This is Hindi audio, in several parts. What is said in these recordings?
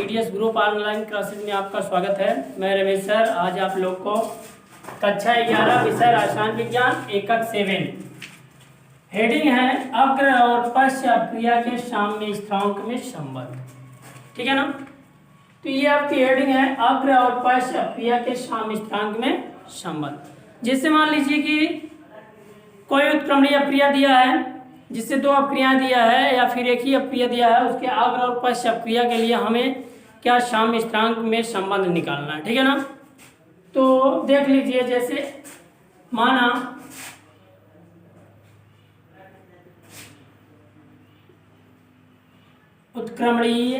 पीडीएस ग्रुप ऑनलाइन क्लासेस में आपका स्वागत है। मैं रमेश सर। आज आप लोग को कक्षा 11 विषय रसायन विज्ञान एकक 7 हेडिंग है अग्र और पश्च अपक्रिया के साम्य स्थिरांक में संबंध। ठीक है ना। तो ये आपकी हेडिंग है अग्र और पश्च अपक्रिया के साम्य स्थिरांक में संबंध। जैसे मान लीजिए कि कोई उत्क्रमणीय अपक्रिया दिया है जिससे दो अपक्रियाएं दिया है या फिर एक ही अपक्रिया दिया है, उसके अग्र और पश्च अपक्रिया के लिए हमें क्या साम्य स्थिरांक में संबंध निकालना है। ठीक है ना। तो देख लीजिए, जैसे माना उत्क्रमणीय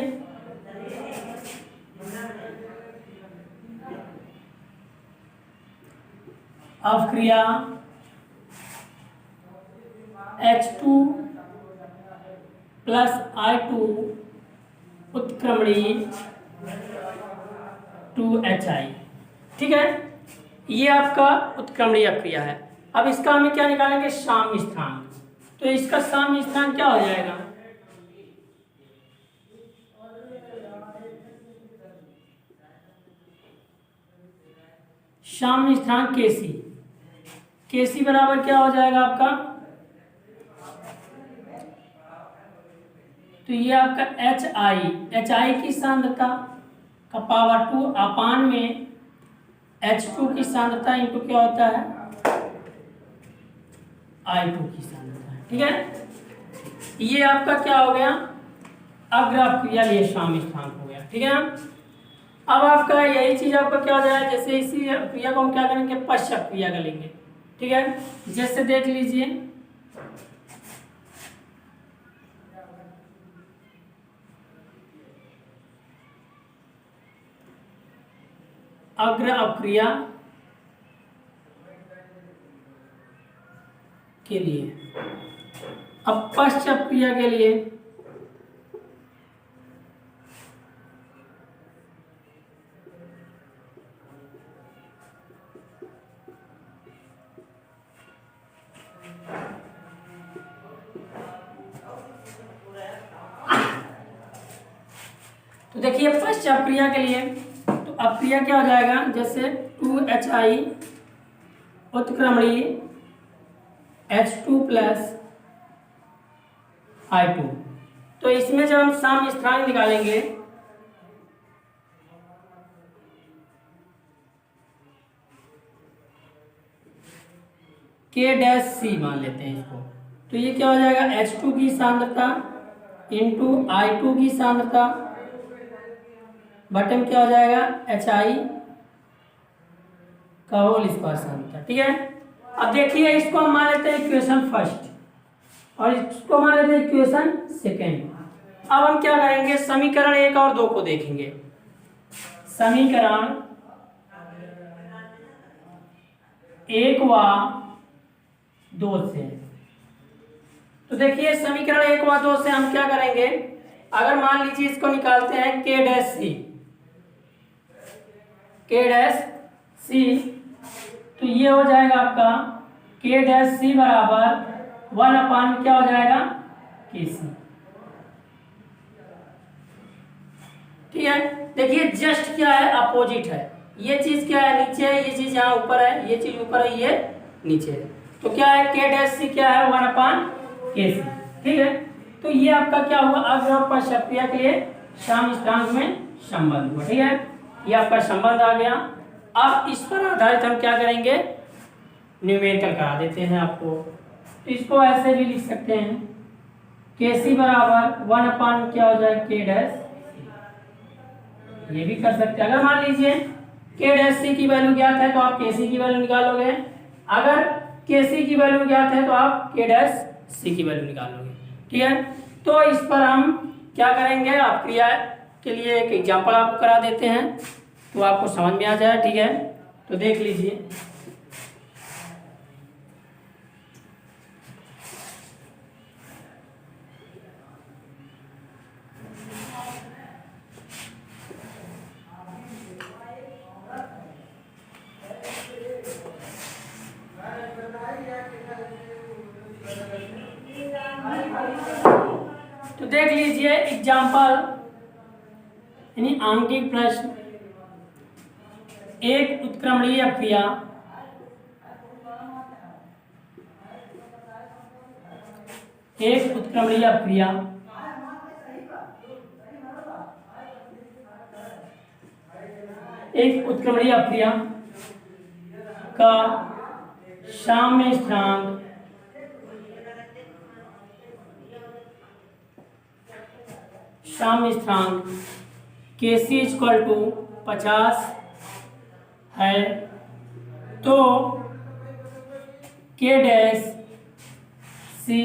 अपक्रिया H2 प्लस I2 उत्क्रमणीय 2HI। ठीक है, ये आपका उत्क्रमणीय अपक्रिया है। अब इसका हमें क्या निकालेंगे, साम्य स्थिरांक। तो इसका साम्य स्थिरांक क्या हो जाएगा, साम्य स्थिरांक Kc बराबर क्या हो जाएगा आपका, तो ये आपका HI की सांद्रता का पावर 2 अपान में H2 की सांद्रता इंटू क्या होता है, I2 की सांद्रता। ठीक है, ये आपका क्या हो गया, अग्र अपक्रिया लिए साम्य स्थिरांक हो गया। ठीक है। अब आपका यही चीज आपका क्या हो जाए, जैसे इसी क्रिया को हम क्या करेंगे, पश्च अपक्रिया करेंगे। ठीक है, जैसे देख लीजिए अग्र अपक्रिया के लिए, अब पश्च अपक्रिया के लिए तो देखिए पश्च अपक्रिया के लिए तो अपक्रिया क्या हो जाएगा, जैसे 2HI उत्क्रमणीय H2 प्लस I2। तो इसमें जब हम साम्य स्थिरांक निकालेंगे K' मान लेते हैं इसको, तो ये क्या हो जाएगा, H2 की सांद्रता इंटू I2 की सांद्रता बटन क्या हो जाएगा, HI का होल स्क्वायर सांद्रता। ठीक है। अब देखिए इसको हम मान लेते हैं इक्वेशन फर्स्ट और इसको मान लेते हैं इक्वेशन सेकेंड। अब हम क्या करेंगे, समीकरण 1 और 2 को देखेंगे। समीकरण 1 व 2 से, तो देखिए समीकरण 1 व 2 से हम क्या करेंगे, अगर मान लीजिए इसको निकालते हैं K', तो ये हो जाएगा आपका K' बराबर 1 अपान क्या हो जाएगा, Kc। ठीक है, देखिए जस्ट क्या है, अपोजिट है। ये चीज क्या है, नीचे है, ये चीज यहाँ ऊपर है, ये चीज ऊपर है, ये नीचे है। तो क्या है, K' क्या है, 1 अपान Kc। ठीक है, तो ये आपका क्या हुआ, अग्र और पश्च अपक्रिया के लिए साम्य स्थिरांक में संबंध हुआ। ठीक है, ये आपका संबंध आ गया। अब इस पर आधारित हम क्या करेंगे, न्यूमेरिकल करा देते हैं आपको। तो इसको ऐसे भी लिख सकते हैं, Kc बराबर 1 अपान क्या हो जाए, K'। ये भी कर सकते हैं। अगर मान लीजिए K' की वैल्यू ज्ञात है तो आप Kc की वैल्यू निकालोगे, अगर Kc की वैल्यू ज्ञात है तो आप K' की वैल्यू निकालोगे। ठीक है, तो इस पर हम क्या करेंगे, अपक्रिया के लिए एक एग्जांपल आपको करा देते हैं तो आपको समझ में आ जाए। ठीक है, तो देख लीजिए तो देख लीजिए एग्जाम्पल यानी आंगिक प्रश्न, एक उत्क्रमणीय क्रिया एक उत्क्रमणीय क्रिया का साम्य स्थिरांक Kc इक्वल टू 50 है, तो K डैश C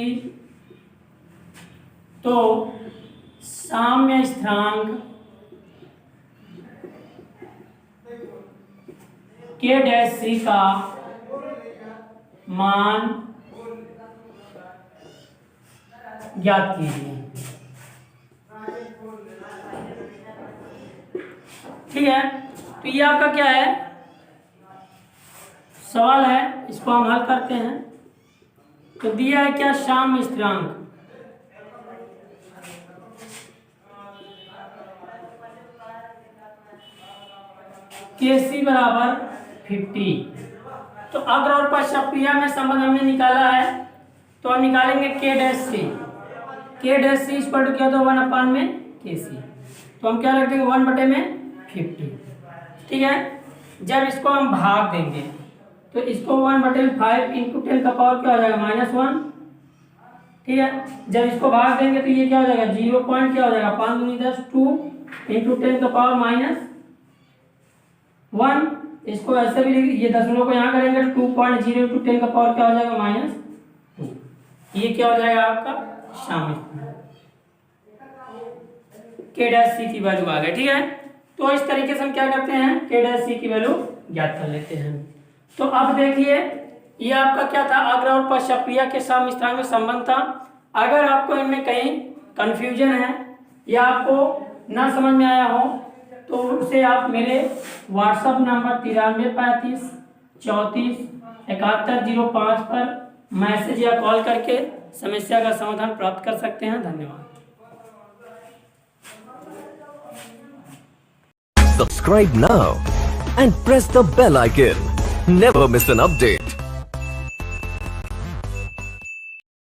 तो साम्य स्थिरांक K डैश C का मान ज्ञात कीजिए। ठीक है, तो ये आपका क्या है, सवाल है, इसको हम हल करते हैं। तो दिया है क्या, साम्य स्थिरांक Kc बराबर 50। तो अग्र और पश्चात क्रिया में संबंध हमने निकाला है, तो हम निकालेंगे K dash C। K dash C इस पर क्या, तो 1 में Kc, तो हम क्या रख देंगे 1/50। ठीक है, जब इसको हम भाग देंगे तो इसको 1/5 इंटू 10 का पावर क्या हो जाएगा, -1। ठीक है, जब इसको भाग देंगे तो ये क्या हो जाएगा, 0 पॉइंट क्या हो जाएगा, 5 दूनी 10, 2 इंटू 10 का पावर -1। इसको ऐसे भी लिख, ये दशमलव को यहाँ करेंगे 2.0 इंटू 10 का पावर क्या हो जाएगा, -2। ये क्या हो जाएगा आपका साम्य K डैश C की वैल्यू आ गई। ठीक है, तो इस तरीके से हम क्या करते हैं, K डैश C की वैल्यू ज्ञात कर लेते हैं। तो अब देखिए, ये आपका क्या था, अग्र और पश्चात क्रिया के साम्य स्थिरांक में संबंध था। अगर आपको इनमें कहीं कंफ्यूजन है या आपको ना समझ में आया हो, तो उसे आप मेरे व्हाट्सएप नंबर 9335 34 7105 पर मैसेज या कॉल करके समस्या का समाधान प्राप्त कर सकते हैं। धन्यवाद। Subscribe now and press the bell icon. Never miss an update.